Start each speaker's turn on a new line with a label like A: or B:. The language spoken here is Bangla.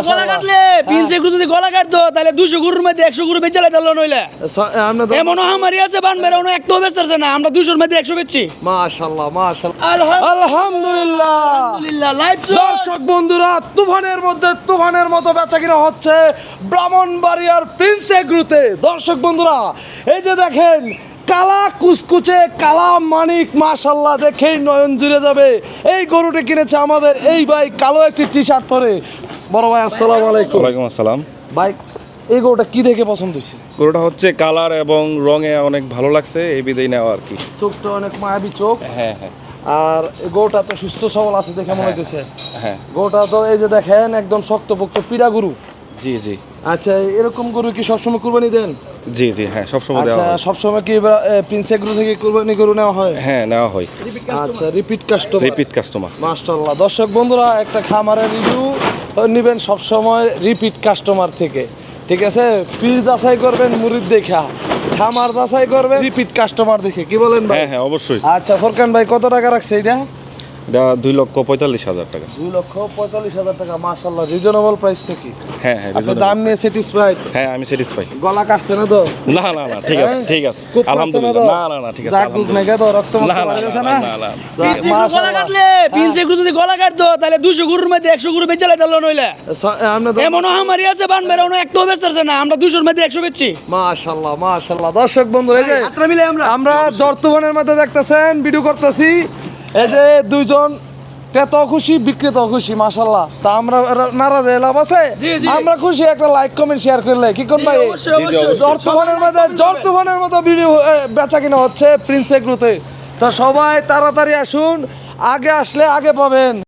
A: গলা কাটলে প্রিন্সে গরু যদি গলা কাটতো তাহলে 200 গরুর মধ্যে 100 গরু বেচে লাইতাল নইলে এমন আমারই আছে বানবের অন্য একটাও বেচতেছে না, আমরা 200 এর মধ্যে 100 বেচছি।
B: মাশাআল্লাহ মাশাআল্লাহ আলহামদুলিল্লাহ।
A: আলহামদুলিল্লাহ লাইভ
B: দর্শক বন্ধুরা, তুফানের মধ্যে তুফানের মতো বেচা কিনা হচ্ছে ব্রাহ্মণবাড়িয়ার প্রিন্স এগ্রোতে। দর্শক বন্ধুরা, এই যে দেখেন কালা কুচকুচে কালা মানিক, মাশাআল্লাহ দেখেই নয়ন জুড়ে যাবে। এই গরুটি কিনেছে আমাদের এই ভাই, কালো একটি টি শার্ট পরে। বড় ভাই আসসালামু আলাইকুম।
C: ওয়ালাইকুম আসসালাম।
B: ভাই এই গরুটা কি দেখে পছন্দ হয়েছে?
C: গরুটা হচ্ছে কালার এবং রঙে অনেক ভালো লাগছে, এই বিদেই নেওয়া আর কি।
B: চোখটা অনেক মায়াবী চোখ।
C: হ্যাঁ হ্যাঁ
B: আর গরুটা তো সুস্থ সবল আছে দেখে মনে হইতেছে।
C: হ্যাঁ।
B: গরুটা তো এই যে দেখেন একদম শক্তপোক্ত পিড়া গরু।
C: জি জি
B: আচ্ছা, এরকম গরু কি সবসময় কুরবানি দেন?
C: জি জি হ্যাঁ, সবসময় দেওয়া
B: আচ্ছা,
C: হয়।
B: সবসময় কি প্রিন্স এগ্রো থেকে কুরবানি গরু নেওয়া হয়?
C: হ্যাঁ নেওয়া হয়।
B: আচ্ছা, রিপিট কাস্টমার।
C: Repeat customer.
B: মাশাআল্লাহ। দর্শক বন্ধুরা, একটা খামারের রিভিউ নেবেন সবসময় রিপিট কাস্টমার থেকে, ঠিক আছে? পীর যাচাই করবেন মুরিদ দেখা, খামার যাচাই করবেন রিপিট কাস্টমার দেখে। কি বলেন ভাই?
C: হ্যাঁ হ্যাঁ অবশ্যই।
B: আচ্ছা ফোরকান ভাই, কত টাকা রাখছে এটা?
C: এটা 2,45,000 টাকা।
B: 2,45,000 টাকা। মাশাআল্লাহ, রিজনেবল প্রাইস নাকি?
C: হ্যাঁ হ্যাঁ
B: আপনি দাম নিয়ে স্যাটিসফাইড?
C: হ্যাঁ আমি স্যাটিসফাই।
B: গলা কাটছে না তো?
C: না না না ঠিক আছে ঠিক আছে
B: খুব
C: আলহামদুলিল্লাহ। না না না ঠিক আছে
B: দাগ দুগ নাই তো? রক্ত
C: না
B: মাংস
C: না
B: বাইরে গেছে
C: না
B: না?
C: না না।
A: গলা কাটলে প্রিন্সে গরু যদি গলা কাটতো তাহলে 200 গরুর মধ্যে 100 গরু বেচে লাইতাল নইলে এমন আমারই আছে বানবের অন্য একটাও বেচতেছে না, আমরা 200 এর মধ্যে 100 বেচছি।
B: মাশাআল্লাহ মাশাআল্লাহ। দর্শক বন্ধুরা, এই যে
A: যাত্রা মিলে
B: আমরা জর্তুবনের মধ্যে দেখতেছেন ভিডিও করতেছি, এই যে দুইজন ক্রেতাও খুশি বিক্রেতাও খুশি, মাশাআল্লাহ। তা আমরা নারাজ লাভ আছে? আমরা খুশি, একটা লাইক কমেন্ট শেয়ার করলে কি কোন ভাই? জর্তুবনের মতো ভিডিও বেচা কিনা হচ্ছে প্রিন্স এগ্রোতে। তো সবাই তাড়াতাড়ি আসুন, আগে আসলে আগে পাবেন।